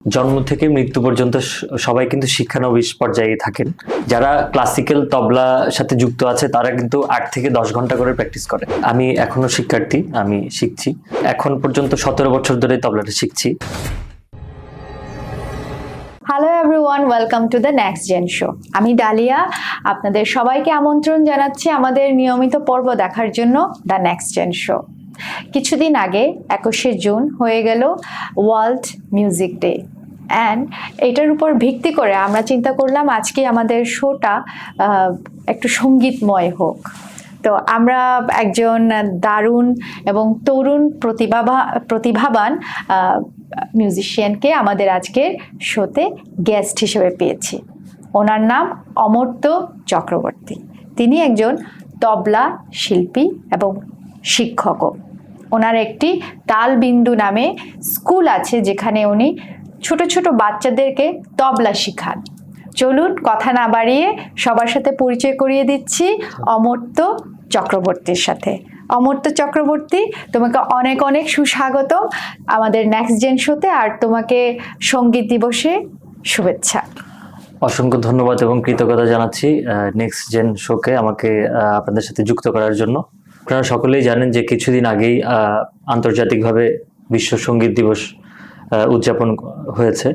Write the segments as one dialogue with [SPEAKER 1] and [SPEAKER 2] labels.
[SPEAKER 1] জন্ম থেকে মৃত্যু পর্যন্ত সবাই কিন্তু শিক্ষানবিশ পর্যায়ে থাকেন। যারা ক্লাসিক্যাল তবলার সাথে যুক্ত আছে তারা কিন্তু 8 থেকে 10 ঘন্টা করে প্র্যাকটিস করে। আমি এখনো শিক্ষার্থী, আমি শিখছি। এখন পর্যন্ত 17 বছর ধরে তবলাটা শিখছি।
[SPEAKER 2] Hello everyone, welcome to the next gen show. আমি ডালিয়া, আপনাদের সবাইকে আমন্ত্রণ জানাচ্ছি আমাদের নিয়মিত পর্ব দেখার জন্য দ্য নেক্সট জেন শো। কিছুদিন আগে 21শে জুন হয়ে গেল ওয়ার্ল্ড মিউজিক ডে, অ্যান্ড এটার উপর ভিত্তি করে আমরা চিন্তা করলাম আজকে আমাদের শোটা একটু সঙ্গীতময় হোক। তো আমরা একজন দারুণ এবং তরুণ প্রতিভাবান মিউজিশিয়ানকে আমাদের আজকের শোতে গেস্ট হিসেবে পেয়েছি। ওনার নাম অমর্ত্য চক্রবর্তী। তিনি একজন তবলা শিল্পী এবং শিক্ষকও। ওনার একটি তালবিন্দু নামে স্কুল আছে যেখানে উনি ছোট ছোট বাচ্চাদেরকে তবলা শেখান। চলুন কথা না বাড়িয়ে সবার সাথে পরিচয় করিয়ে দিচ্ছি অমর্ত্য চক্রবর্তীর সাথে। অমর্ত্য চক্রবর্তী, তোমাকে অনেক অনেক সুস্বাগতম আমাদের নেক্সট জেন শোতে, আর তোমাকে সঙ্গীত দিবসে শুভেচ্ছা।
[SPEAKER 1] অসংখ্য ধন্যবাদ এবং কৃতজ্ঞতা জানাচ্ছি নেক্সট জেন শোকে আমাকে আপনাদের সাথে যুক্ত করার জন্য। আপনারা সকলেই জানেন যে কিছুদিন আগেই আন্তর্জাতিকভাবে বিশ্ব সঙ্গীত দিবস উদযাপন হয়েছে।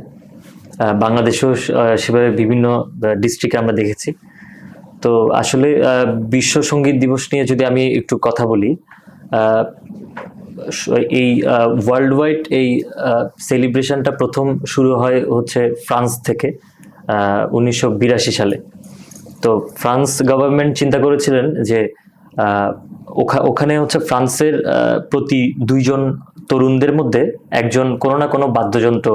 [SPEAKER 1] বাংলাদেশেও সেভাবে বিভিন্ন ডিস্ট্রিক্টে আমরা দেখেছি। তো আসলে বিশ্ব সঙ্গীত দিবস নিয়ে যদি আমি একটু কথা বলি, এই ওয়ার্ল্ড ওয়াইড এই সেলিব্রেশনটা প্রথম শুরু হয় হচ্ছে ফ্রান্স থেকে 1982 সালে। তো ফ্রান্স গভর্নমেন্ট চিন্তা করেছিলেন যে ওখানে হচ্ছে ফ্রান্সের প্রতি 2 জন তরুণদের মধ্যে একজন কোনো না কোনো বাদ্যযন্ত্র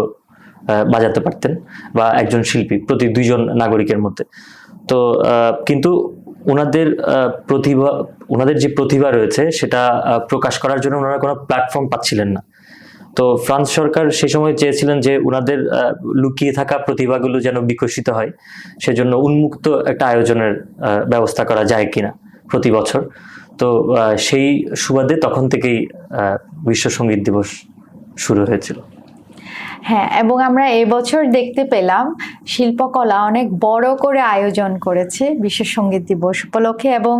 [SPEAKER 1] বাজাতে পারতেন, বা একজন শিল্পী প্রতি 2 জন নাগরিকের মধ্যে। তো কিন্তু ওনাদের যে প্রতিভা রয়েছে সেটা প্রকাশ করার জন্য ওনারা কোনো প্ল্যাটফর্ম পাচ্ছিলেন না। তো ফ্রান্স সরকার সে সময় চেয়েছিলেন যে ওনাদের লুকিয়ে থাকা প্রতিভাগুলো যেন বিকশিত হয়, সেজন্য উন্মুক্ত একটা আয়োজনের ব্যবস্থা করা যায় কিনা প্রতি বছর। তো সেই সুবাদে তখন থেকেই বিশ্ব সঙ্গীত দিবস শুরু হয়েছিল।
[SPEAKER 2] হ্যাঁ, এবং আমরা এবছর দেখতে পেলাম শিল্পকলা অনেক বড় করে আয়োজন করেছে বিশ্ব সঙ্গীত দিবস উপলক্ষে, এবং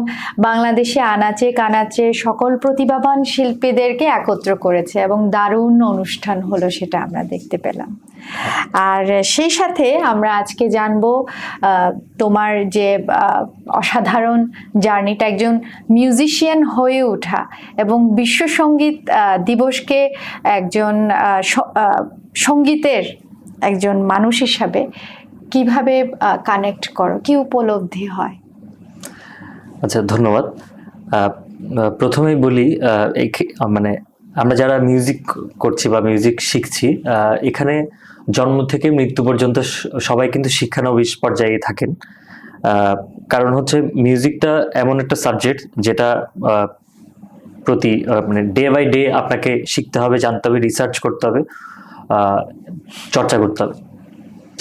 [SPEAKER 2] বাংলাদেশে আনাচে কানাচে সকল প্রতিভাবান শিল্পীদেরকে একত্র করেছে এবং দারুণ অনুষ্ঠান হলো, সেটা আমরা দেখতে পেলাম। আর সেই সাথে আমরা আজকে জানবো তোমার যে অসাধারণ জার্নিটা, একজন মিউজিশিয়ান হয়ে ওঠা এবং বিশ্ব সঙ্গীত দিবসকে একজন সঙ্গীতের একজন মানুষ হিসাবে কিভাবে কানেক্ট করো, কি উপলব্ধি হয়?
[SPEAKER 1] আচ্ছা, ধন্যবাদ। প্রথমেই বলি, মানে আমরা যারা মিউজিক করছি বা মিউজিক শিখছি, এখানে জন্ম থেকে মৃত্যু পর্যন্ত সবাই কিন্তু শিক্ষানবিশ পর্যায়ে থাকেন। কারণ হচ্ছে মিউজিকটা এমন একটা সাবজেক্ট যেটা মানে ডে বাই ডে আপনাকে শিখতে হবে, জানতে হবে, রিসার্চ করতে হবে, চর্চা করতে হবে।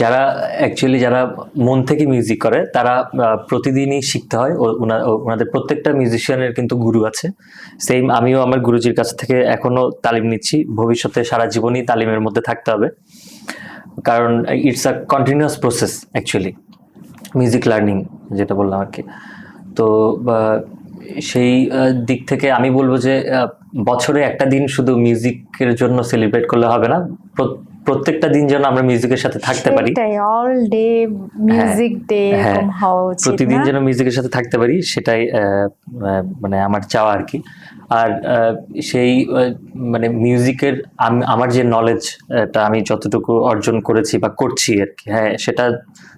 [SPEAKER 1] যারা মন থেকে মিউজিক করে তারা প্রতিদিনই শিখতে হয়। ওনাদের প্রত্যেকটা মিউজিশিয়ানের কিন্তু গুরু আছে। সেম আমিও আমার গুরুজির কাছ থেকে এখনো তালিম নিচ্ছি, ভবিষ্যতে সারা জীবনই তালিমের মধ্যে থাকতে হবে, কারণ it's a continuous process actually, music learning যেটা বললাম আর কি। তো সেই দিক থেকে আমি বলবো যে বছরে একটা দিন শুধু মিউজিকের জন্য সেলিব্রেট করলে হবে না, প্রত্যেকটা দিন যেন আমরা মিউজিকের সাথে থাকতে পারি,
[SPEAKER 2] অল ডে মিউজিক ডে হওয়া উচিত,
[SPEAKER 1] প্রতিদিন যেন মিউজিকের সাথে থাকতে পারি, সেটাই মানে আমার চাওয়া আর কি। আর সেই মানে মিউজিকের আমার যে নলেজটা আমি যতটুকু অর্জন করেছি বা করছি আর কি, হ্যাঁ, সেটা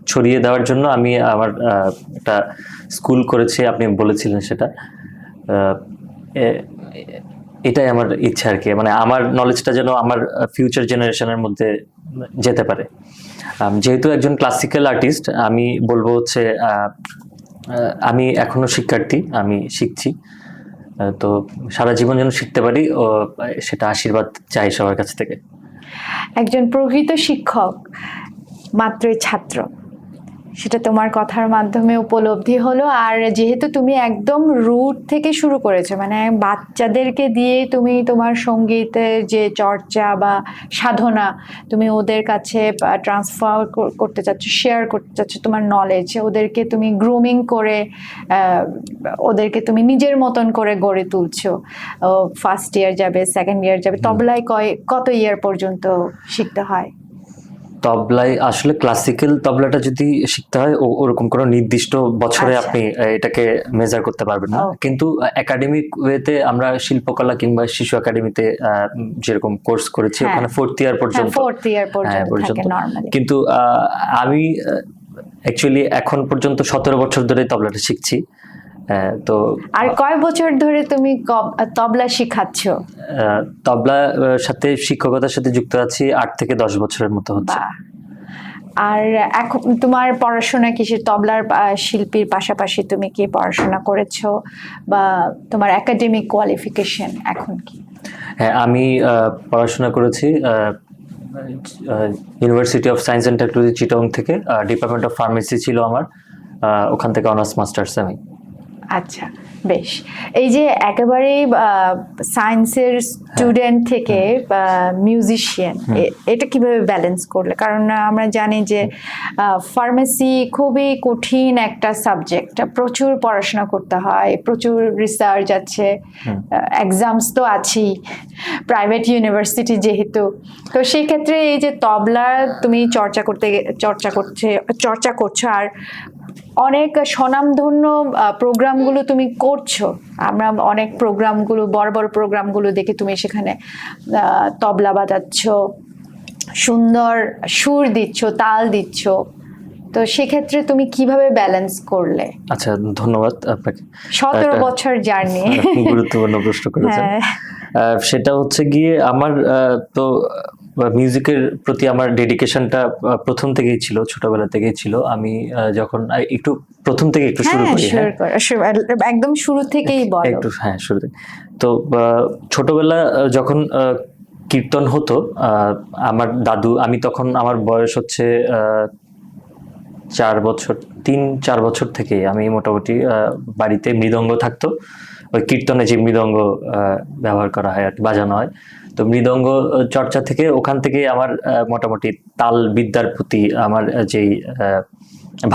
[SPEAKER 1] ছড়িয়ে দেওয়ার জন্য আমি আমার একটা স্কুল করেছি, আপনি বলেছিলেন সেটা। এটাই আমার ইচ্ছা আর কি, মানে আমার নলেজটা যেন আমার ফিউচার জেনারেশনের মধ্যে যেতে পারে। যেহেতু একজন ক্লাসিক্যাল আর্টিস্ট, আমি বলবো হচ্ছে আমি এখনো শিক্ষার্থী, আমি শিখছি। তো সারা জীবন যেন শিখতে পারি, ও সেটা আশীর্বাদ চাই সবার কাছ থেকে।
[SPEAKER 2] একজন প্রকৃত শিক্ষক মাত্রই ছাত্র, সেটা তোমার কথার মাধ্যমে উপলব্ধি হলো। আর যেহেতু তুমি একদম রুট থেকে শুরু করেছো, মানে বাচ্চাদেরকে দিয়ে তুমি তোমার সঙ্গীতের যে চর্চা বা সাধনা তুমি ওদের কাছে ট্রান্সফার করতে চাচ্ছ, শেয়ার করতে চাচ্ছ তোমার নলেজ, ওদেরকে তুমি গ্রুমিং করে ওদেরকে তুমি নিজের মতন করে গড়ে তুলছো। ফার্স্ট ইয়ার যাবে, সেকেন্ড ইয়ার যাবে, তবলায় কত ইয়ার পর্যন্ত শিখতে হয়?
[SPEAKER 1] তবলায় আসলে ক্লাসিক্যাল তবলাটা যদি শিখতে হয় ওরকম কোনো নির্দিষ্ট বছরে
[SPEAKER 2] আচ্ছা।
[SPEAKER 1] আপনি এটাকে মেজার করতে পারবেন না,
[SPEAKER 2] Okay.
[SPEAKER 1] কিন্তু একাডেমিক ওয়েতে আমরা শিল্পকলা কিংবা শিশু একাডেমিতে যেরকম কোর্স করেছি
[SPEAKER 2] হ্যাঁ।
[SPEAKER 1] ওখানে 4th ইয়ার পর্যন্ত,
[SPEAKER 2] ফোর্থ ইয়ার
[SPEAKER 1] হ্যাঁ,
[SPEAKER 2] পর্যন্ত থাকে নরমালি।
[SPEAKER 1] কিন্তু আমি অ্যাকচুয়ালি এখন পর্যন্ত 17 বছর ধরে তবলাটা শিখছি। তো
[SPEAKER 2] আর কয় বছর ধরে তুমি তবলা শিখাচ্ছ?
[SPEAKER 1] তবলা সাথে শিক্ষকতার সাথে যুক্ত আছি 8 থেকে 10 বছরের মতো হচ্ছে।
[SPEAKER 2] বাহ। আর এখন তোমার পড়াশোনা কিসের, তবলার শিল্পীর পাশাপাশি তুমি কি পড়াশোনা করেছো বা তোমার একাডেমিক কোয়ালিফিকেশন এখন কি?
[SPEAKER 1] হ্যাঁ, আমি পড়াশোনা করেছি university of science and technology Chittagong থেকে, ডিপার্টমেন্ট অফ ফার্মেসি ছিল আমার, ওখান থেকে অনার্স মাস্টার্স আমি।
[SPEAKER 2] আচ্ছা, বেশ। এই যে একেবারে সায়েন্সের স্টুডেন্ট থেকে মিউজিশিয়ান, এটা কিভাবে ব্যালেন্স করলে? কারণ আমরা জানি যে ফার্মেসি খুবই কঠিন একটা সাবজেক্ট, প্রচুর পড়াশোনা করতে হয়, প্রচুর রিসার্চ আছে, এক্সামস তো আছেই, প্রাইভেট ইউনিভার্সিটি যেহেতু। তো সেই ক্ষেত্রে এই যে তবলা তুমি চর্চা করছো আর অনেক স্বনামধন্য প্রোগ্রামগুলো তুমি করছো, আমরা অনেক প্রোগ্রামগুলো, বড় বড় প্রোগ্রামগুলো দেখে তুমি সেখানে তবলা বাজাচ্ছ, সুন্দর সুর দিচ্ছ, তাল দিচ্ছ। তো সেক্ষেত্রে তুমি কিভাবে ব্যালেন্স করলে?
[SPEAKER 1] আচ্ছা, ধন্যবাদ আপনাকে।
[SPEAKER 2] 17 বছর জার্নি।
[SPEAKER 1] গুরুত্বপূর্ণ প্রশ্ন করেছেন।
[SPEAKER 2] হ্যাঁ।
[SPEAKER 1] সেটা হচ্ছে গিয়ে আমার তো মিউজিকের প্রতি আমার ডেডিকেশনটা প্রথম থেকেই ছিল, ছোটবেলা থেকেই ছিল। আমি যখন একটু প্রথম থেকে একটু শুরু করি,
[SPEAKER 2] একদম শুরু থেকেই বলো।
[SPEAKER 1] একটু, হ্যাঁ, শুরু থেকে। তো ছোটবেলা যখন কীর্তন হতো, আমার দাদু, আমি তখন আমার বয়স হচ্ছে 3-4 বছর থেকে আমি মোটামুটি বাড়িতে মৃদঙ্গ থাকতো, ওই কীর্তনে যে মৃদঙ্গ ব্যবহার করা হয় আর বাজানো হয়, তো মৃদঙ্গ চর্চা থেকে, ওখান থেকে আমার মোটামুটি তাল বিদ্যার প্রতি আমার যেই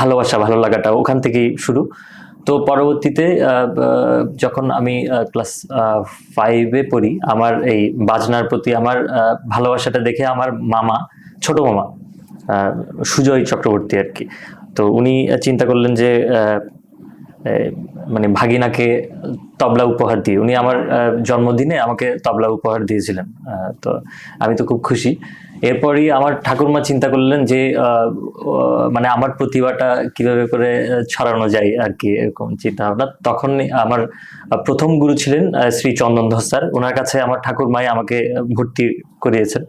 [SPEAKER 1] ভালোবাসা, ভালো লাগাটা ওখান থেকেই শুরু। তো পরবর্তীতে যখন আমি ক্লাস 5-এ পড়ি, আমার এই বাজনার প্রতি আমার ভালোবাসাটা দেখে আমার মামা, ছোট মামা সুজয় চক্রবর্তী আর কি, তো উনি চিন্তা করলেন যে মানে ভাগিনাকে তবলা উপহার দিয়ে, উনি আমার জন্মদিনে আমাকে তবলা উপহার দিয়েছিলেন। তো আমি তো খুব খুশি। এরপরই আমার ঠাকুরমা চিন্তা করলেন যে মানে আমার প্রতিভাটা কিভাবে করে ছড়ানো যায় আর কি, এরকম চিন্তা ভাবনা। তখন আমার প্রথম গুরু ছিলেন শ্রী চন্দন ধর স্যার, ওনার কাছে আমার ঠাকুরমাই আমাকে ভর্তি করিয়েছেন।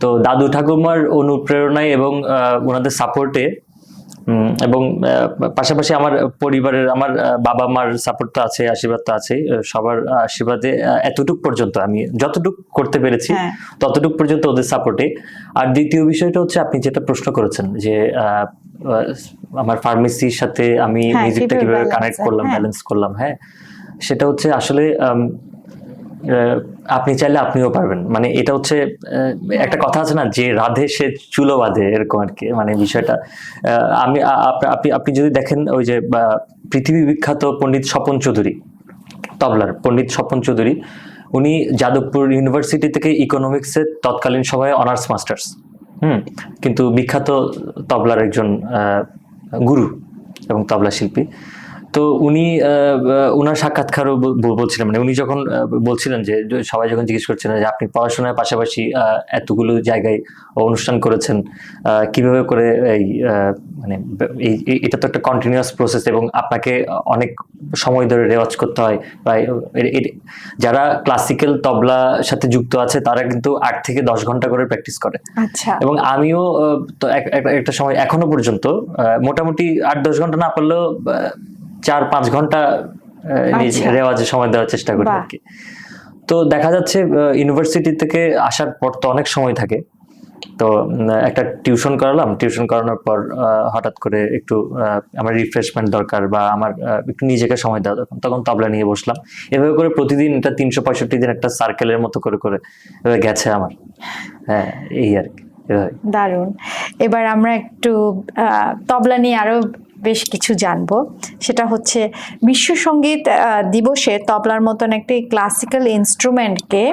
[SPEAKER 1] তো দাদু ঠাকুরমার অনুপ্রেরণায় এবং ওনাদের সাপোর্টে এবং পাশাপাশি আমার পরিবারের, আমার বাবা মার সাপোর্ট তো আছে, আশীর্বাদ তো আছে, সবার আশীর্বাদে এতটুক পর্যন্ত আমি যতটুক করতে পেরেছি ততটুক পর্যন্ত ওদের সাপোর্টে। আর দ্বিতীয় বিষয়টা হচ্ছে আপনি যেটা প্রশ্ন করেছেন যে আমার ফার্মেসির সাথে আমি মিউজিকটা কিভাবে কানেক্ট করলাম, ব্যালেন্স করলাম। হ্যাঁ, সেটা হচ্ছে আসলে আপনি চাইলে আপনিও পারবেন, মানে এটা হচ্ছে একটা কথা আছে না, যে রাধে সে চুলো বাঁধে, এরকম আর কি, মানে বিষয়টা। আমি আপনি যদি দেখেন, ওই যে পৃথিবী বিখ্যাত পণ্ডিত স্বপন চৌধুরী, তবলার পণ্ডিত স্বপন চৌধুরী, উনি যাদবপুর ইউনিভার্সিটি থেকে ইকোনমিক্সের তৎকালীন সময়ে অনার্স মাস্টার্স, কিন্তু বিখ্যাত তবলার একজন গুরু এবং তবলা শিল্পী। তো উনি ওনার সাক্ষাৎকারও বলছিলেন, মানে উনি যখন বলছিলেন যে সবাই যখন জিজ্ঞেস করছিলেন যে আপনি পড়াশোনার পাশাপাশি এতগুলো জায়গায় অনুষ্ঠান করেছেন, কিভাবে করে এই মানে এটা তো একটা কন্টিনিউয়াস প্রসেস এবং আপনাকে অনেক সময় ধরে রেওয়াজ করতে হয়। বা যারা ক্লাসিক্যাল তবলার সাথে যুক্ত আছে তারা কিন্তু 8 থেকে 10 ঘন্টা করে প্র্যাকটিস করে।
[SPEAKER 2] আচ্ছা।
[SPEAKER 1] এবং আমিও তো একটা সময় এখনো পর্যন্ত মোটামুটি 8-10 ঘন্টা না পারলেও 4-5 ঘন্টা রেওয়াজে সময় দেওয়ার চেষ্টা করি আর কি। তো দেখা যাচ্ছে ইউনিভার্সিটি থেকে আসার পর তো অনেক সময় থাকে, তো একটা টিউশন করালাম, টিউশন করানোর পর হঠাৎ করে একটু আমার রিফ্রেশমেন্ট দরকার বা আমার একটু নিজেকে সময় দেওয়া দরকার, তখন তবলা নিয়ে বসলাম। এভাবে করে প্রতিদিন এটা 365 দিন একটা সার্কেলের মতো করে করে এভাবে গেছে আমার। হ্যাঁ, এই আর কি, এভাবে।
[SPEAKER 2] দারুণ। এবার আমরা একটু তবলা নিয়ে আরো বেশ কিছু জানবো। সেটা হচ্ছে বিশ্ব সঙ্গীত দিবসে তবলার মতন একটি ক্লাসিক্যাল ইনস্ট্রুমেন্টকে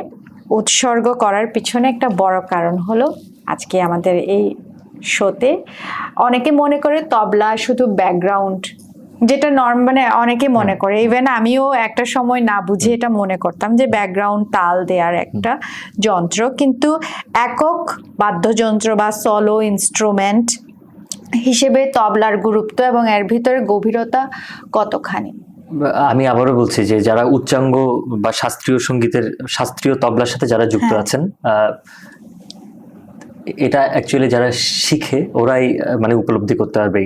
[SPEAKER 2] উৎসর্গ করার পিছনে একটা বড় কারণ হলো আজকে আমাদের এই শোতে অনেকে মনে করে তবলা শুধু ব্যাকগ্রাউন্ড, যেটা মানে অনেকে মনে করে, ইভেন আমিও একটা সময় না বুঝে এটা মনে করতাম যে ব্যাকগ্রাউন্ড তাল দেওয়ার একটা যন্ত্র, কিন্তু একক বাদ্যযন্ত্র বা সলো ইনস্ট্রুমেন্ট হিসেবে তবলার গুরুত্ব এবং এর ভিতরে গভীরতা কতখানি।
[SPEAKER 1] আমি আবারও বলছি যে যারা উচ্চাঙ্গ বা শাস্ত্রীয় সঙ্গীতের শাস্ত্রীয় তবলার সাথে যারা যুক্ত আছেন, এটা অ্যাকচুয়ালি যারা শিখে ওরাই মানে উপলব্ধি করতে পারবে।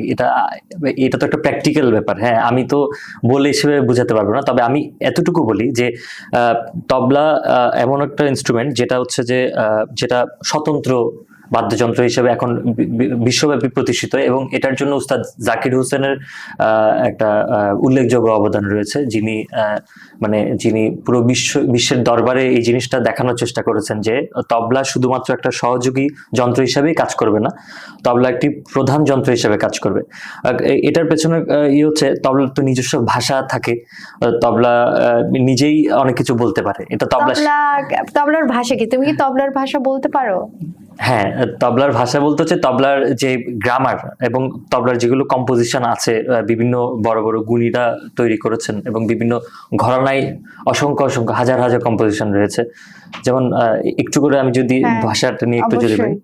[SPEAKER 1] এটা তো একটা প্র্যাকটিক্যাল ব্যাপার। হ্যাঁ, আমি তো বলে হিসেবে বোঝাতে পারবো না, তবে আমি এতটুকু বলি যে তবলা এমন একটা ইনস্ট্রুমেন্ট যেটা হচ্ছে যে যেটা স্বতন্ত্র বাদ্যযন্ত্র হিসেবে এখন বিশ্বব্যাপী প্রতিষ্ঠিত, এবং এটার জন্য উস্তাদ জাকির হোসেনের একটা উল্লেখযোগ্য অবদান রয়েছে, যিনি পুরো বিশ্বের দরবারে এই জিনিসটা দেখানোর চেষ্টা করেছেন যে তবলা শুধুমাত্র একটা সহযোগী যন্ত্র হিসেবেই কাজ করবে না, তবলা একটি প্রধান যন্ত্র হিসেবে কাজ করবে। এটার পেছনে হচ্ছে তবলার তো নিজস্ব ভাষা থাকে, তবলা নিজেই অনেক কিছু বলতে পারে। এটা
[SPEAKER 2] তবলার ভাষা কি? তুমি কি তবলার ভাষা বলতে পারো?
[SPEAKER 1] হ্যাঁ, তবলার ভাষা বলতে হচ্ছে তবলার যে গ্রামার এবং তবলার যেগুলো কম্পোজিশন আছে, বিভিন্ন বড় বড় গুণীরা তৈরি করেছেন এবং বিভিন্ন ঘরানায় অসংখ্য অসংখ্য হাজার হাজার কম্পোজিশন রয়েছে। যেমন একটু করে আমি যদি ভাষাটা নিয়ে একটু যদি বলি,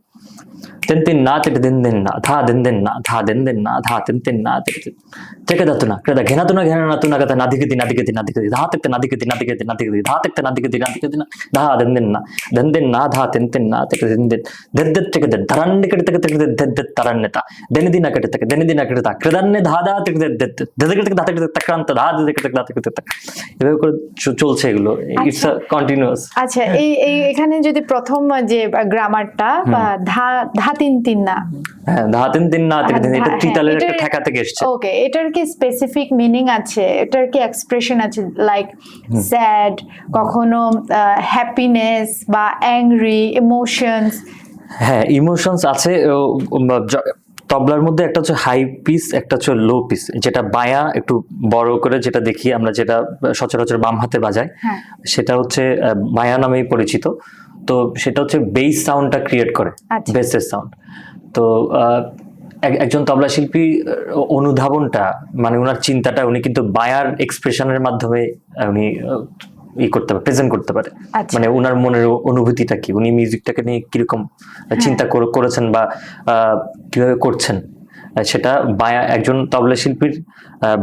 [SPEAKER 1] তেন তেন না তেটে দেন দেন না ধা দেন দেন না ধা দেন দেন না ধা তেন তেন না তেটে থেকে দাতো না ক্রেদা ঘেনা তো না ঘেনা না তো না কথা নাদিকে দি নাদিকে দি নাদিকে দি ধা তেতে নাদিকে দি নাদিকে দি নাদিকে দি ধা তেতে নাদিকে দি নাদিকে দি না ধা দেন দেন না ধা তেন তেন না তেটে দেন দেন দেদ দেদ থেকে দেদ ধারান নিকটে থেকে থেকে দেদ দেদ তারান নেতা দেনে দিনা কেটে থেকে দেনে দিনা কেটে তা ক্রেদান্নে ধা ধা থেকে দেদ দেদ দেদ কেটে ধা থেকে তাক্রান্ত ধা দেদ কেটে ধা থেকে তাক, এভাবে করে চলছে এগুলো। It's a continuous.
[SPEAKER 2] আচ্ছা, এই এখানে যদি প্রথম যে গ্রামারটা বা ধা ধা তিন তিন না,
[SPEAKER 1] হ্যাঁ, ধা তিন তিন না থেকে দেন, এটা ত্রিতালের একটা ঠেকা থেকে এসেছে।
[SPEAKER 2] ওকে, এটার কি স্পেসিফিক মিনিং আছে? এটার কি এক্সপ্রেশন আছে, লাইক স্যাড, কখনো হ্যাপিনেস বা অ্যাংরি ইমোশনস?
[SPEAKER 1] হ্যাঁ, ইমোশনস আছে। তবলার মধ্যে একটা হচ্ছে হাই পিস, একটা হচ্ছে লো পিস। যেটা বায়া একটু বড় করে যেটা দেখি আমরা, যেটা সচরাচর বাম হাতে বাজায়, সেটা হচ্ছে বায়া নামেই পরিচিত। তো সেটা হচ্ছে বেস সাউন্ডটা ক্রিয়েট করে, বেসের সাউন্ড। তো একজন তবলা শিল্পী অনুধাবনটা মানে ওনার চিন্তাটা উনি কিন্তু বায়ার এক্সপ্রেশনের মাধ্যমে উনি করতে পারে, প্রেজেন্ট করতে পারে। মানে ওনার মনের অনুভূতিটা কি, উনি মিউজিকটাকে নিয়ে কিরকম চিন্তা করেছেন বা কিভাবে করছেন, সেটা বায়া একজন তবলা শিল্পীর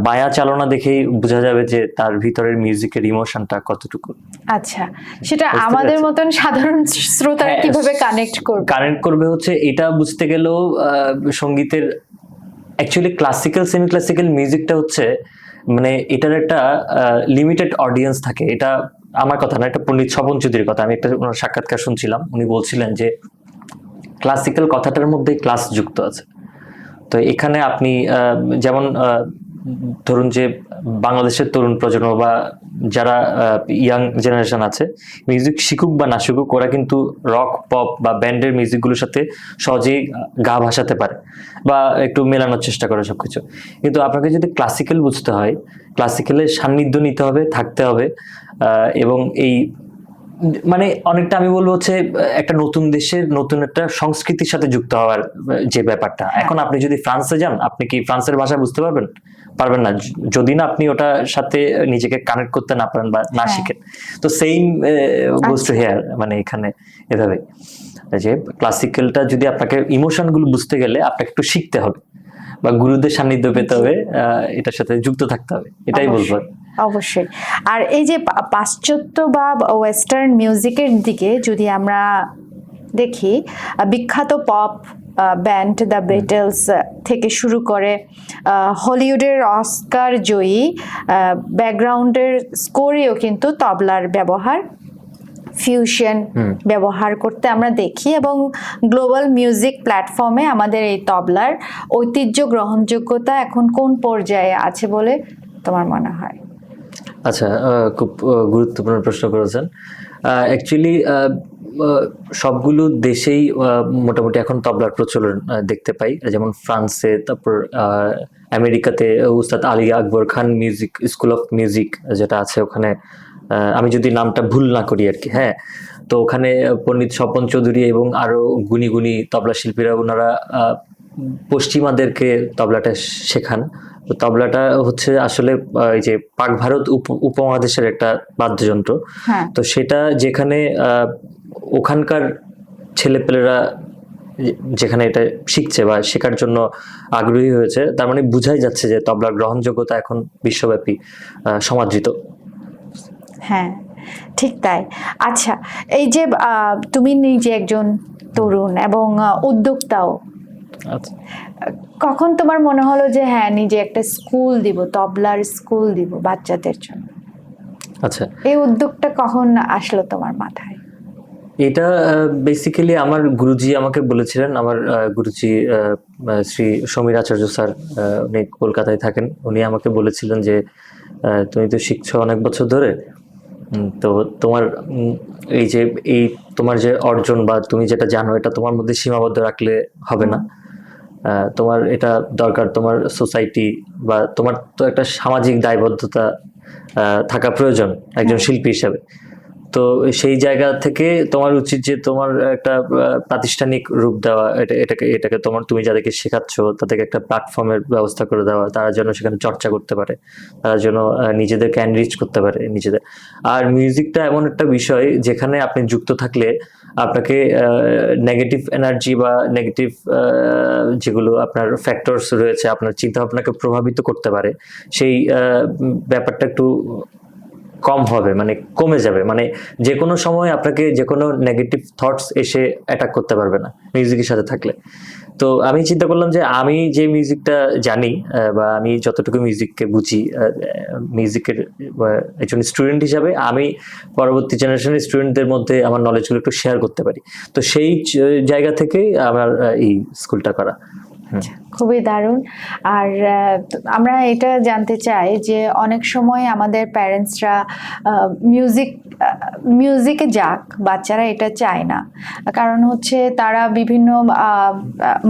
[SPEAKER 1] বায়া চালনা দেখেই বোঝা যাবে যে তার ভিতরের মিউজিকের ইমোশনটা কতটুকু।
[SPEAKER 2] আচ্ছা, সেটা আমাদের মতন সাধারণ শ্রোতারা কিভাবে
[SPEAKER 1] কানেক্ট করবে হচ্ছে এটা বুঝতে গেলেও সঙ্গীতের অ্যাকচুয়ালি ক্লাসিক্যাল সেমি ক্লাসিক্যাল মিউজিকটা হচ্ছে মানে এটার একটা লিমিটেড অডিয়েন্স থাকে। এটা আমার কথা না, এটা পণ্ডিত স্বপন চৌধুরীর কথা। আমি একটা ওনার সাক্ষাৎকার শুনছিলাম, উনি বলছিলেন যে ক্লাসিক্যাল কথাটার মধ্যে ক্লাস যুক্ত আছে। তো এখানে আপনি যেমন ধরুন যে বাংলাদেশের তরুণ প্রজন্ম বা যারা ইয়াং জেনারেশন আছে, মিউজিক শিখুক বা না শিখুক, ওরা কিন্তু রক পপ বা ব্যান্ডের মিউজিকগুলোর সাথে সহজেই গা ভাসাতে পারে বা একটু মেলানোর চেষ্টা করে সবকিছু। কিন্তু আপনাকে যদি ক্লাসিক্যাল বুঝতে হয়, ক্লাসিক্যালের সান্নিধ্য নিতে হবে, থাকতে হবে। এবং এই মানে অনেকটা আমি বলবো হচ্ছে একটা নতুন দেশের নতুন একটা সংস্কৃতির সাথে যুক্ত হওয়ার যে ব্যাপারটা। এখন আপনি যদি ফ্রান্সে যান, আপনি কি ফ্রান্সের ভাষা বুঝতে পারবেন না যদি না আপনি ওটার সাথে নিজেকে কানেক্ট করতে না পারেন বা না শিখেন। তো সেইম বস্তু হেয়ার, মানে এখানে এভাবে যে ক্লাসিক্যালটা যদি আপনাকে ইমোশন গুলো বুঝতে গেলে আপনাকে একটু শিখতে হবে বা গুরুদের সান্নিধ্য পেতে হবে, এটার সাথে যুক্ত থাকতে হবে, এটাই বলবো।
[SPEAKER 2] অবশ্যই। আর এই যে পাশ্চাত্য বা ওয়েস্টার্ন মিউজিকের দিকে যদি আমরা দেখি, বিখ্যাত পপ ব্যান্ড দ্য বিটলস থেকে শুরু করে হলিউডের অস্কার জয়ী ব্যাকগ্রাউন্ডের স্কোরেও কিন্তু তবলার ব্যবহার ফিউশন ব্যবহার করতে আমরা দেখি, এবং গ্লোবাল মিউজিক প্ল্যাটফর্মে আমাদের এই তবলার ঐতিহ্য গ্রহণযোগ্যতা এখন কোন পর্যায়ে আছে বলে তোমার মনে হয়?
[SPEAKER 1] আচ্ছা, খুব গুরুত্বপূর্ণ প্রশ্ন করেছেন। অ্যাকচুয়ালি সবগুলো দেশেই মোটামুটি এখন তবলার প্রচলন দেখতে পাই, যেমন ফ্রান্সে, তারপর আমেরিকাতে উস্তাদ আলী আকবর খান মিউজিক স্কুল অফ মিউজিক যেটা আছে ওখানে, আমি যদি নামটা ভুল না করি আর কি, হ্যাঁ, তো ওখানে পণ্ডিত স্বপন চৌধুরী এবং আরো গুণী গুণী তবলা শিল্পীরা ওনারা পশ্চিমাদেরকে তবলাটা শেখান। তো তবলাটা হচ্ছে আসলে এই যে পাক ভারত উপমহাদেশের একটা বাদ্যযন্ত্র। তো সেটা যেখানে ওখানকার ছেলেপেলেরা যেখানে এটা শিখছে বা শেখার জন্য আগ্রহী হয়েছে, তার মানে বুঝাই যাচ্ছে যে তবলার গ্রহণযোগ্যতা এখন বিশ্বব্যাপী সমাদৃত।
[SPEAKER 2] হ্যাঁ, ঠিক তাই। আচ্ছা, এই যে তুমি নিজে একজন তরুণ এবং উদ্যোক্তাও, কখন তোমার মনে হলো যে হ্যাঁ নিজে একটা স্কুল দিব, তবলার স্কুল দিব বাচ্চাদের জন্য?
[SPEAKER 1] আচ্ছা,
[SPEAKER 2] এই উদ্যোগটা কখন আসলো তোমার মাথায়?
[SPEAKER 1] এটা বেসিক্যালি আমার গুরুজি আমাকে বলেছিলেন। আমার গুরুজি শ্রী সমীর আচার্য স্যার, উনি কলকাতায় থাকেন। উনি আমাকে বলেছিলেন যে তুমি তো শিখছো অনেক বছর ধরে, তো তোমার এই যে তোমার যে অর্জন বা তুমি যেটা জানো এটা তোমার মধ্যে সীমাবদ্ধ রাখলে হবে না। তোমার এটা দরকার, তোমার সোসাইটি বা তোমার তো একটা সামাজিক দায়বদ্ধতা থাকা প্রয়োজন একজন শিল্পী হিসাবে। তো সেই জায়গা থেকে তোমার উচিত যে তোমার একটা প্রাতিষ্ঠানিক রূপ দেওয়া, এটাকে তুমি যাদেরকে শেখাচ্ছ তাদেরকে একটা প্ল্যাটফর্মের ব্যবস্থা করে দেওয়া, তারা যেন সেখানে চর্চা করতে পারে, তারা যেন নিজেদেরকে এনরিচ করতে পারে নিজেদের। আর মিউজিকটা এমন একটা বিষয় যেখানে আপনি যুক্ত থাকলে আপনাকে নেগেটিভ এনার্জি বা নেগেটিভ যেগুলো আপনার ফ্যাক্টরস রয়েছে আপনার চিন্তা ভাবনাকে প্রভাবিত করতে পারে, সেই ব্যাপারটা একটু কম হবে, মানে কমে যাবে। মানে যে কোনো সময় আপনাকে যে কোনো নেগেটিভ থটস এসে অ্যাটাক করতে পারবে না মিউজিকের সাথে থাকলে। তো আমি চিন্তা করলাম যে আমি যে মিউজিকটা জানি বা আমি যতটুকু মিউজিককে বুঝি, মিউজিকের একজন স্টুডেন্ট হিসাবে আমি পরবর্তী জেনারেশনের স্টুডেন্টদের মধ্যে আমার নলেজগুলো একটু শেয়ার করতে পারি। তো সেই জায়গা থেকেই আমার এই স্কুলটা করা।
[SPEAKER 2] খুবই দারুণ। আর আমরা এটা জানতে চাই যে অনেক সময় আমাদের প্যারেন্টসরা মিউজিকে যাক, বাচ্চারা এটা চায় না, কারণ হচ্ছে তারা বিভিন্ন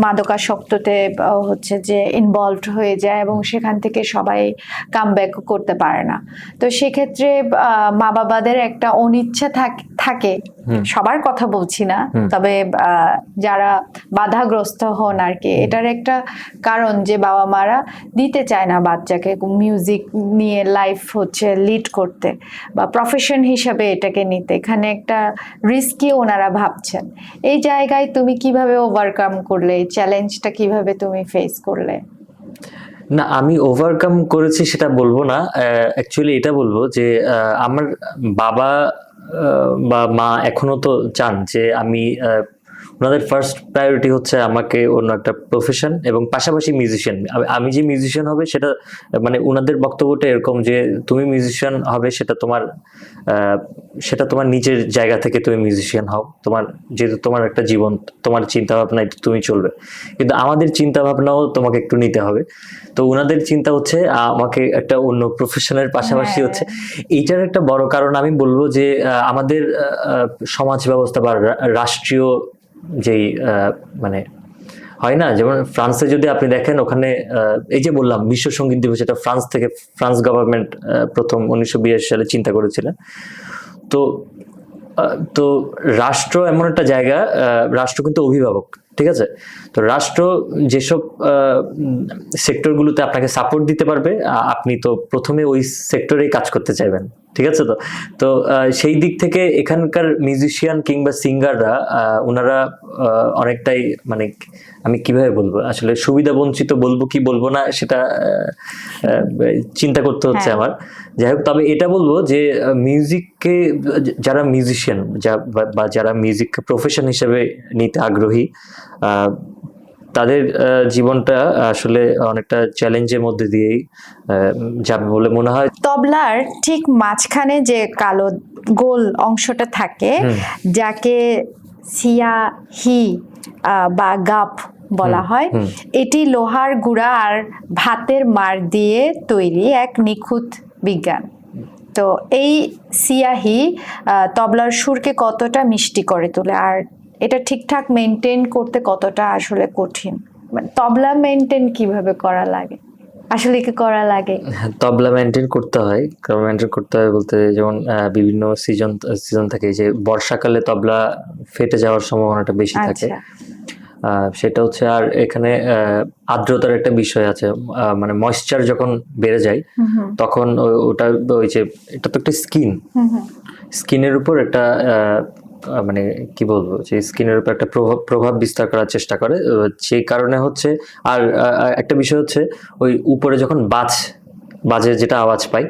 [SPEAKER 2] মাদকাসক্ততে হচ্ছে যে ইনভলভড হয়ে যায় এবং সেখান থেকে সবাই কামব্যাক করতে পারে না। তো সেক্ষেত্রে মা বাবাদের একটা অনিচ্ছা থাকে, সবার কথা বলছি না, তবে যারা বাধাগ্রস্ত হন আর কি, এটার একটা কারণ যে বাবা মারা দিতে চায় না বাচ্চাকে মিউজিক নিয়ে লাইফ হচ্ছে লিড করতে বা প্রফেশন হিসাবে এটাকে নিতে। এখানে একটা রিস্কি ওনারা ভাবছেন। এই জায়গায় তুমি কিভাবে ওভারকাম করলে, এই চ্যালেঞ্জটা কিভাবে তুমি ফেস করলে?
[SPEAKER 1] না, আমি ওভারকাম করেছি সেটা বলবো না, অ্যাকচুয়ালি এটা বলবো যে আমার বাবা বা মা এখনো তো চান যে আমি, ওনাদের ফার্স্ট প্রায়োরিটি হচ্ছে আমাকে অন্য একটা প্রফেশন এবং পাশাপাশি মিউজিশিয়ান। আমি যে মিউজিশিয়ান হবে সেটা মানে ওনাদের বক্তব্যটা এরকম যে তুমি মিউজিশিয়ান হবে সেটা তোমার নিজের জায়গা থেকে তুমি মিউজিশিয়ান হও, তোমার যেহেতু তোমার একটা জীবন, তোমার চিন্তা ভাবনায় তুমি চলবে, কিন্তু আমাদের চিন্তা ভাবনাও তোমাকে একটু নিতে হবে। তো ওনাদের চিন্তা হচ্ছে আমাকে একটা অন্য প্রফেশনের পাশাপাশি হচ্ছে এইটার একটা বড় কারণ আমি বলবো যে আমাদের সমাজ ব্যবস্থা বা রাষ্ট্রীয় যেই মানে হয় না, যেমন ফ্রান্সে যদি আপনি দেখেন, ওখানে এই যে বললাম বিশ্ব সঙ্গীত দিবস, এটা ফ্রান্স গভর্নমেন্ট প্রথম 1982 সালে চিন্তা করেছিলেন। তো রাষ্ট্র এমন একটা জায়গা, রাষ্ট্র কিন্তু অভিভাবক, ঠিক আছে? তো রাষ্ট্র যেসব সেক্টরগুলোতে আপনাকে সাপোর্ট দিতে পারবে, আপনি তো প্রথমে ওই সেক্টরেই কাজ করতে চাইবেন, ঠিক আছে? তো সেই দিক থেকে এখানকার মিউজিশিয়ান কিংবা সিঙ্গাররা ওনারা অনেকটাই, মানে আমি কিভাবে বলবো, আসলে সুবিধা বঞ্চিত বলবো কি বলবো না সেটা চিন্তা করতে হচ্ছে আমার। যাই হোক, তবে এটা বলবো যে মিউজিককে যারা মিউজিশিয়ান বা যারা মিউজিক প্রফেশন হিসেবে নিতে আগ্রহী, তাদের জীবনটা আসলে অনেকটা চ্যালেঞ্জের মধ্যে দিয়েই যাবে বলে মনে হয়।
[SPEAKER 2] তবলার ঠিক মাঝখানে যে কালো গোল অংশটা থাকে, যাকে সিয়াহি বা গাপ বলা হয়, এটি লোহার গুঁড়া আর ভাতের মাড় দিয়ে তৈরি এক নিখুঁত বিজ্ঞান। তো এই সিয়াহি তবলার সুরকে কতটা মিষ্টি করে তোলে, আর এটা ঠিকঠাক মেনটেন করতে কতটা আসলে কঠিন। মানে তবলা মেনটেন কিভাবে করা লাগে, আসলে কি করা লাগে?
[SPEAKER 1] তবলা মেনটেন করতে হয়, কারণ মেনটেন করতে হয় বলতে যেমন বিভিন্ন সিজন থাকে, যে বর্ষাকালে তবলা ফেটে যাওয়ার সম্ভাবনাটা বেশি থাকে। সেটা হচ্ছে, আর এখানে আর্দ্রতার একটা বিষয় আছে, মানে ময়েশ্চার যখন বেড়ে যায় তখন ওটা ওই যে এটা তো একটা স্কিনের উপর একটা মানে কি বলবো, যে স্কিনের উপর একটা প্রভাব বিস্তার করার চেষ্টা করে। সেই কারণে হচ্ছে, আর একটা বিষয় হচ্ছে ওই উপরে যখন বাজে যেটা আওয়াজ পাই,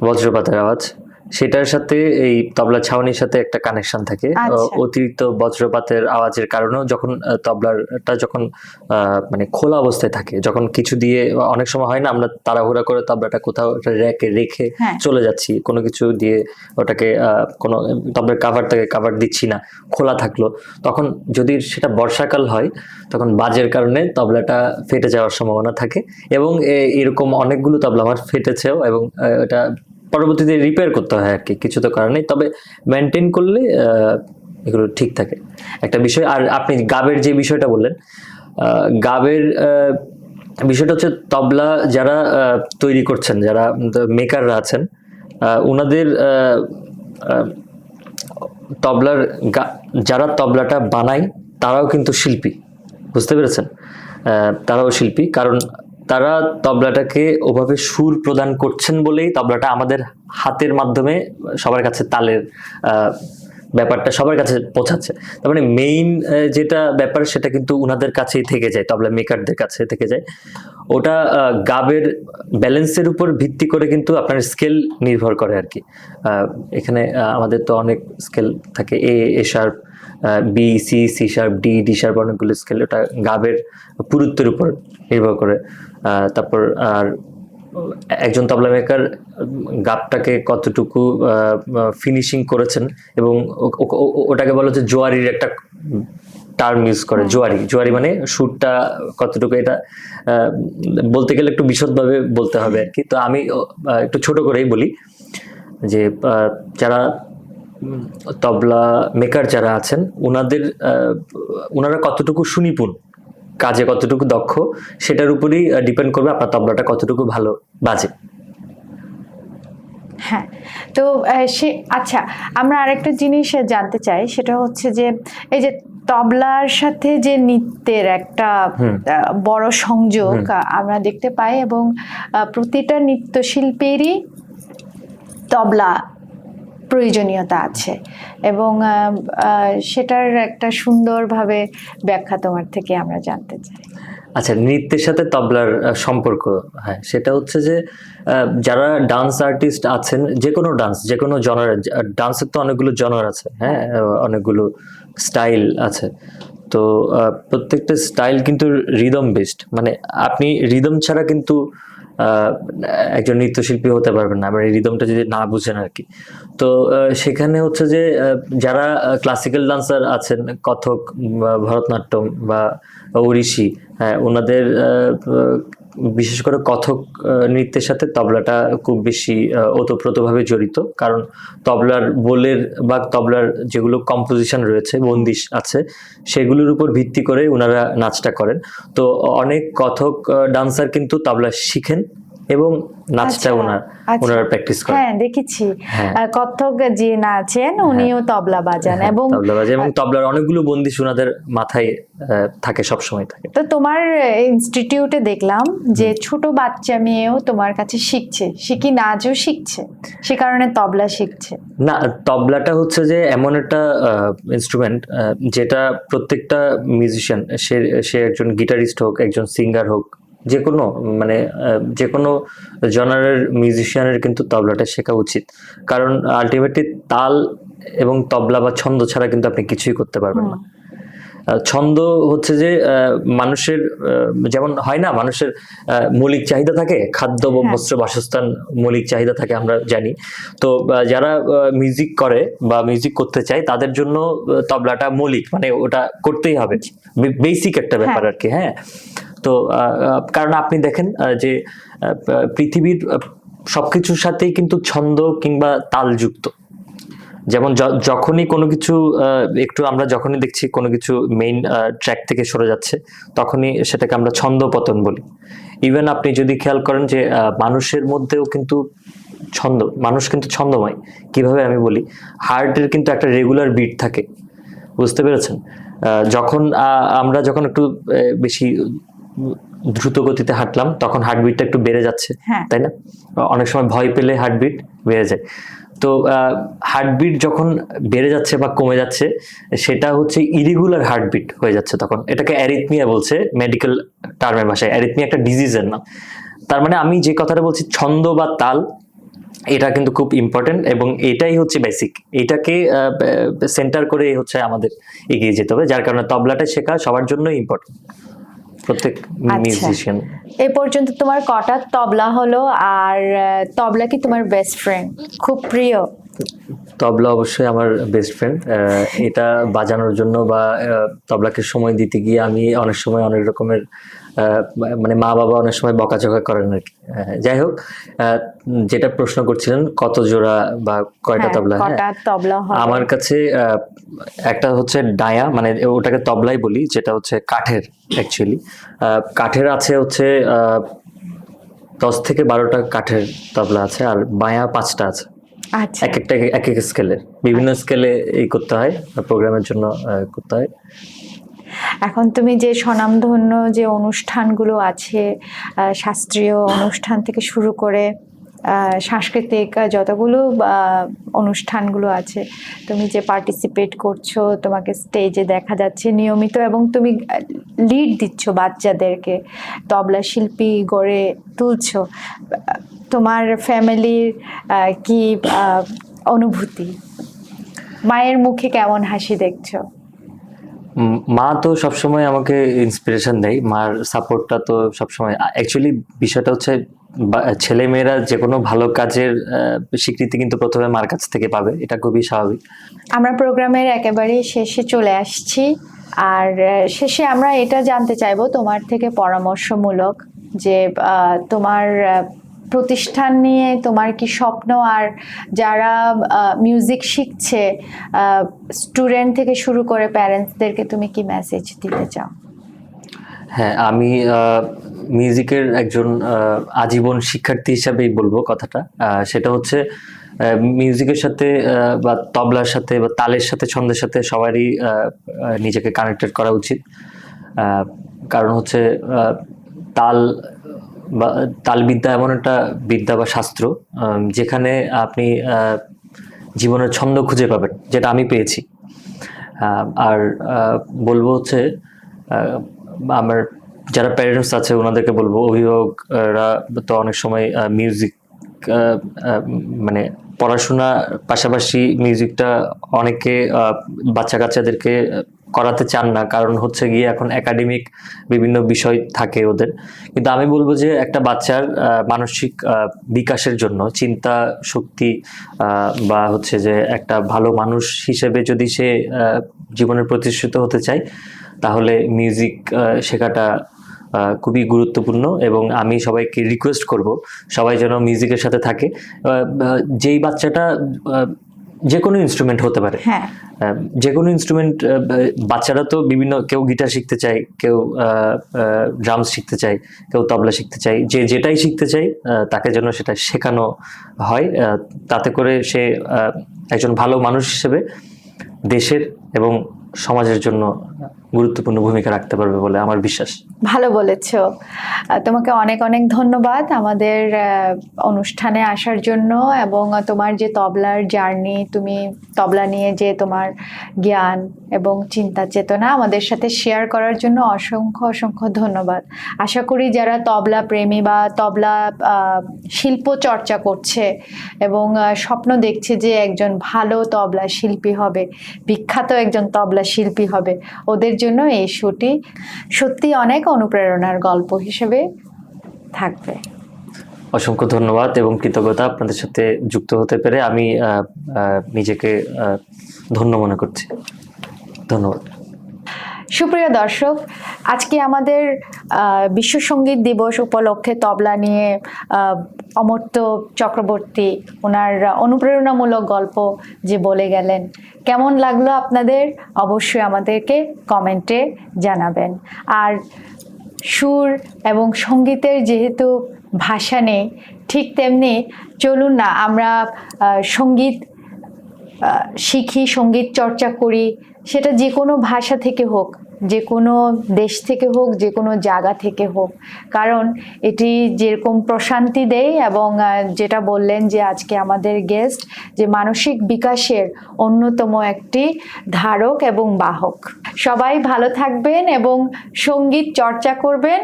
[SPEAKER 1] বজ্রপাতের আওয়াজ, সেটার সাথে এই তবলা ছাউনির সাথে একটা কানেকশন থাকে। অতিরিক্ত বজ্রপাতের আওয়াজের কারণেও যখন তবলাটা যখন মানে খোলা অবস্থায় থাকে, যখন কিছু দিয়ে, অনেক সময় হয় না আমরা তাড়াহুড়া করে তবলাটা কোথাও রেখে চলে যাচ্ছি, কোনো কিছু দিয়ে ওটাকে কোনো তবলার কাভার দিচ্ছি না, খোলা থাকলো, তখন যদি সেটা বর্ষাকাল হয় তখন বাজের কারণে তবলাটা ফেটে যাওয়ার সম্ভাবনা থাকে। এবং এরকম অনেকগুলো তবলা আমার ফেটেছেও, এবং এটা পরবর্তীতে রিপেয়ার করতে হয় আর কি, কিছু তো কারণ নেই, তবে মেনটেন করলে এগুলো ঠিক থাকে একটা বিষয়। আর আপনি গাবের যে বিষয়টা বললেন, গাবের বিষয়টা হচ্ছে, তবলা যারা তৈরি করছেন, যারা মেকাররা আছেন, ওনাদের যারা তবলাটা বানায় তারাও কিন্তু শিল্পী, বুঝতে পেরেছেন? তারাও শিল্পী, কারণ তারা তবলাটাকে ওভাবে সুর প্রদান করছেন বলেই তবলাটা আমাদের হাতের মাধ্যমে সবার কাছে তালের ব্যাপারটা সবার কাছে পৌঁছাচ্ছে। তার মানে মেইন যেটা ব্যাপার সেটা কিন্তু উনাদের কাছেই থেকে যায়, তবলা মেকারদের কাছে থেকে যায়। ওটা গাবের ব্যালেন্সের উপর ভিত্তি করে কিন্তু আপনার স্কেল নির্ভর করে আর কি। এখানে আমাদের তো অনেক স্কেল থাকে, A sharp, B, C sharp, D sharp, অনেকগুলো স্কেল, ওটা গাবের পুরুত্বের উপর নির্ভর করে। তারপর আর একজন তবলা মেকার গাবটাকে কতটুকু ফিনিশিং করেছেন, এবং ওটাকে বলা হচ্ছে জোয়ারির একটা টার্ম ইউজ করে। জোয়ারি মানে সুরটা কতটুকু, এটা বলতে গেলে একটু বিশদভাবে বলতে হবে আর কি। তো আমি একটু ছোট করেই বলি যে যারা তবলা মেকার যারা আছেন, ওনারা কতটুকু সুনিপুণ, কাজে কতটুকু দক্ষ, সেটার উপরই ডিপেন্ড করবে আপনার তবলাটা কতটুকু ভালো বাজে।
[SPEAKER 2] হ্যাঁ, তো আচ্ছা, আমরা আরেকটা জিনিস জানতে চাই, সেটা হচ্ছে যে এই যে তবলার সাথে যে নৃত্যের একটা বড় সংযোগ আমরা দেখতে পাই, এবং প্রতিটা নৃত্যশিল্পীরই তবলা প্রয়োজনীয়তা আছে, এবং সেটার একটা সুন্দরভাবে ব্যাখ্যা তোমার থেকে আমরা জানতে চাই।
[SPEAKER 1] আচ্ছা, নৃত্যের সাথে তবলার সম্পর্ক, হ্যাঁ, সেটা হচ্ছে যে যারা ডান্স আর্টিস্ট আছেন, যে কোনো জনার, ডান্সের তো অনেকগুলো জনার আছে, হ্যাঁ, অনেকগুলো স্টাইল আছে। তো প্রত্যেকটা স্টাইল কিন্তু রিদম বেসড, মানে আপনি রিদম ছাড়া কিন্তু একজন নৃত্যশিল্পী হতে পারবেন না, মানে রিদমটা যদি না বুঝেন আর কি। তো সেখানে হচ্ছে যে যারা ক্লাসিক্যাল ডান্সার আছেন, কথক, ভরতনাট্যম বা ওড়িশি, হ্যাঁ, ওনাদের বিশেষ করে কথক নৃত্যের সাথে তবলাটা খুব বেশি ওতপ্রোতভাবে জড়িত, কারণ তবলার বোলের বা তবলার যেগুলো কম্পোজিশন রয়েছে, বন্দিশ আছে, সেগুলোর উপর ভিত্তি করে ওনারা নাচটা করেন। তো অনেক কথক ডান্সার কিন্তু তবলা শিখেন এবং নাচটা ওনারা প্র্যাকটিস করেন।
[SPEAKER 2] হ্যাঁ, দেখেছি কত্থক যে নাচেন উনিও তবলা বাজান, এবং
[SPEAKER 1] তবলার অনেকগুলো বন্দিশ ওনাদের মাথায় থাকে, সব সময় থাকে।
[SPEAKER 2] তো তোমার ইনস্টিটিউটে দেখলাম যে ছোট বাচ্চা মেয়েও তোমার কাছে শিখছে, কি নাচও শিখছে, সে কারণে তবলা শিখছে।
[SPEAKER 1] না, তবলাটা হচ্ছে যে এমন একটা ইনস্ট্রুমেন্ট যেটা প্রত্যেকটা মিউজিশিয়ান, সে একজন গিটারিস্ট হোক, একজন সিঙ্গার হোক, যে কোনো জনারের মিউজিশিয়ানের কিন্তু তবলাটা শেখা উচিত, কারণ আলটিমেটলি তাল এবং তবলা বা ছন্দ ছাড়া কিন্তু আপনি কিছুই করতে পারবেন না। ছন্দ হচ্ছে যে মানুষের যেমন হয় না, মানুষের মৌলিক চাহিদা থাকে, খাদ্য, বস্ত্র, বাসস্থান মৌলিক চাহিদা থাকে, আমরা জানি। তো যারা মিউজিক করে বা মিউজিক করতে চায় তাদের জন্য তবলাটা মৌলিক, মানে ওটা করতেই হবে, বেসিক একটা ব্যাপার আর কি। হ্যাঁ, তো কারণ আপনি দেখেন যে পৃথিবীর সবকিছুর সাথেই কিন্তু ছন্দ কিংবা তাল যুক্ত। যেমন যখনই কোনো কিছু একটু আমরা যখনই দেখছি কোনো কিছু মেইন ট্র্যাক থেকে সরে যাচ্ছে, তখনই সেটাকে আমরা ছন্দ পতন বলি। ইভেন আপনি যদি খেয়াল করেন যে মানুষের মধ্যেও কিন্তু মানুষ কিন্তু ছন্দময়। কিভাবে আমি বলি, হার্টের কিন্তু একটা রেগুলার বিট থাকে, বুঝতে পেরেছেন? যখন আমরা যখন একটু বেশি দ্রুত গতিতে হাঁটলাম তখন হার্টবিটটা একটু বেড়ে যাচ্ছে, তাই না? অনেক সময় ভয় পেলে হার্টবিট বেড়ে যায়। তো হার্টবিট যখন বেড়ে যাচ্ছে বা কমে যাচ্ছে, সেটা হচ্ছে ইরেগুলার হার্টবিট হয়ে যাচ্ছে, তখন এটাকে অ্যারিথমিয়া বলছে মেডিকেল টার্মের ভাষায়। অ্যারিথমিয়া একটা ডিজিজের নাম। তার মানে আমি যে কথাটা বলছি, ছন্দ বা তাল, এটা কিন্তু খুব ইম্পর্টেন্ট এবং এটাই হচ্ছে বেসিক। এটাকে সেন্টার করে হচ্ছে আমাদের এগিয়ে যেতে হবে, যার কারণে তবলাটা শেখা সবার জন্যই ইম্পর্টেন্ট, প্রত্যেক মিউজিশিয়ান।
[SPEAKER 2] এ পর্যন্ত তোমার কটা তবলা হলো, আর তবলা কি তোমার বেস্ট ফ্রেন্ড, খুব প্রিয়?
[SPEAKER 1] তবলা অবশ্যই আমার বেস্ট ফ্রেন্ড। এটা বাজানোর জন্য বা তবলাকে সময় দিতে গিয়ে আমি অনেক সময় অনেক রকমের মানে মা বাবা অনেক সময় বকাঝকা করেন আর কি। যাই হোক, যেটা প্রশ্ন করছিলেন কত জোড়া বা কয়টা তবলা, আমার কাছে একটা হচ্ছে ডায়া, মানে ওটাকে তবলাই বলি, যেটা হচ্ছে কাঠের, অ্যাকচুয়ালি কাঠের আছে হচ্ছে 10 থেকে 12টা কাঠের তবলা আছে, আর বায়া 5টা আছে। এক একটা এক এক স্কেলের, বিভিন্ন স্কেলে এই করতে হয়, প্রোগ্রামের জন্য করতে হয়।
[SPEAKER 2] এখন তুমি যে স্বনামধন্য যে অনুষ্ঠানগুলো আছে, শাস্ত্রীয় অনুষ্ঠান থেকে শুরু করে সাংস্কৃতিক যতগুলো অনুষ্ঠানগুলো আছে, তুমি যে পার্টিসিপেট করছো, তোমাকে স্টেজে দেখা যাচ্ছে নিয়মিত, এবং তুমি লিড দিচ্ছ বাচ্চাদেরকে, তবলা শিল্পী গড়ে তুলছো। তোমার ফ্যামিলির কি অনুভূতি? মায়ের মুখে কেমন হাসি দেখছো?
[SPEAKER 1] মা তো সবসময় আমাকে ইন্সপিরেশন দেয়, মার সাপোর্টটা তো সবসময়। অ্যাকচুয়ালি বিষয়টা হচ্ছে ছেলে মেয়েরা যে কোনো ভালো কাজের স্বীকৃতি কিন্তু প্রথমে মার কাছ থেকে পাবে, এটা খুবই স্বাভাবিক।
[SPEAKER 2] আমরা প্রোগ্রামের একেবারে শেষে চলে আসছি, আর শেষে আমরা এটা জানতে চাইবো তোমার থেকে পরামর্শমূলক, যে তোমার প্রতিষ্ঠান নিয়ে তোমার কি স্বপ্ন, আর যারা মিউজিক শিখছে স্টুডেন্ট থেকে শুরু করে প্যারেন্টসদেরকে তুমি কি মেসেজ দিতে চাও?
[SPEAKER 1] হ্যাঁ, আমি মিউজিকের একজন আজীবন শিক্ষার্থী হিসাবেই বলবো কথাটা। সেটা হচ্ছে মিউজিকের সাথে বা তবলার সাথে বা তালের সাথে, ছন্দের সাথে সবারই নিজেকে কানেক্টেড করা উচিত। কারণ হচ্ছে তাল বা তালবিদ্যা এমন একটা বিদ্যা বা শাস্ত্র যেখানে আপনি জীবনের ছন্দ খুঁজে পাবেন, যেটা আমি পেয়েছি। আর বলবো হচ্ছে আমার যারা প্যারেন্টস আছে ওনাদেরকে বলবো, অভিভাবকরা তো অনেক সময় মিউজিক মানে পড়াশোনার পাশাপাশি মিউজিকটা অনেকে বাচ্চা কাচ্চাদেরকে করাতে চান না, কারণ হচ্ছে গিয়ে এখন একাডেমিক বিভিন্ন বিষয় থাকে ওদের। কিন্তু আমি বলবো যে একটা বাচ্চার মানসিক বিকাশের জন্য, চিন্তা শক্তি বা হচ্ছে যে একটা ভালো মানুষ হিসেবে যদি সে জীবনে প্রতিষ্ঠিত হতে চায়, তাহলে মিউজিক শেখাটা খুবই গুরুত্বপূর্ণ। এবং আমি সবাইকে রিকোয়েস্ট করব সবাই যেন মিউজিকের সাথে থাকে। যেই বাচ্চাটা যে কোনো ইনস্ট্রুমেন্ট হতে পারে, যে কোনো ইনস্ট্রুমেন্ট, বাচ্চারা তো বিভিন্ন, কেউ গিটার শিখতে চায়, কেউ ড্রামস শিখতে চায়, কেউ তবলা শিখতে চায়, যে যেটাই শিখতে চায় তাকে যেন সেটা শেখানো হয়। তাতে করে সে একজন ভালো মানুষ হিসেবে দেশের এবং সমাজের জন্য গুরুত্বপূর্ণ ভূমিকা রাখতে পারবে বলে আমার বিশ্বাস।
[SPEAKER 2] ভালো বলেছো। তোমাকে অনেক অনেক ধন্যবাদ আমাদের অনুষ্ঠানে আসার জন্য, এবং তোমার যে তবলার জার্নি, তুমি তবলা নিয়ে যে তোমার জ্ঞান এবং চিন্তা চেতনা আমাদের সাথে শেয়ার করার জন্য অসংখ্য অসংখ্য ধন্যবাদ। আশা করি যারা তবলা প্রেমী বা তবলা শিল্প চর্চা করছে এবং স্বপ্ন দেখছে যে একজন ভালো তবলা শিল্পী হবে, বিখ্যাত একজন তবলা শিল্পী হবে, ওদের জন্য এই শোটি সত্যি অনেক অনুপ্রেরণার গল্প হিসেবে থাকবে।
[SPEAKER 1] অসংখ্য ধন্যবাদ এবং কৃতজ্ঞতা আপনাদের সাথে যুক্ত হতে পেরে আমি নিজেকে ধন্য মনে করছি। ধন্যবাদ।
[SPEAKER 2] সুপ্রিয় দর্শক, আজকে আমাদের বিশ্ব সঙ্গীত দিবস উপলক্ষে তবলা নিয়ে অমর্ত্য চক্রবর্তী ওনার অনুপ্রেরণামূলক গল্প যে বলে গেলেন, কেমন লাগলো আপনাদের অবশ্যই আমাদেরকে কমেন্টে জানাবেন। আর সুর এবং সঙ্গীতের যেহেতু ভাষা নেই, ঠিক তেমনি চলুন না আমরা সঙ্গীত শিখি, সঙ্গীত চর্চা করি, সেটা যে কোনো ভাষা থেকে হোক, যে কোনো দেশ থেকে হোক, যে কোনো জায়গা থেকে হোক, কারণ এটি যেরকম প্রশান্তি দেয় এবং যেটা বললেন যে আজকে আমাদের গেস্ট, যে মানসিক বিকাশের অন্যতম একটি ধারক এবং বাহক। সবাই ভালো থাকবেন এবং সঙ্গীত চর্চা করবেন,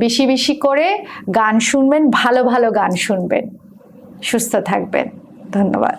[SPEAKER 2] বেশি বেশি করে গান শুনবেন, ভালো ভালো গান শুনবেন, সুস্থ থাকবেন। ধন্যবাদ।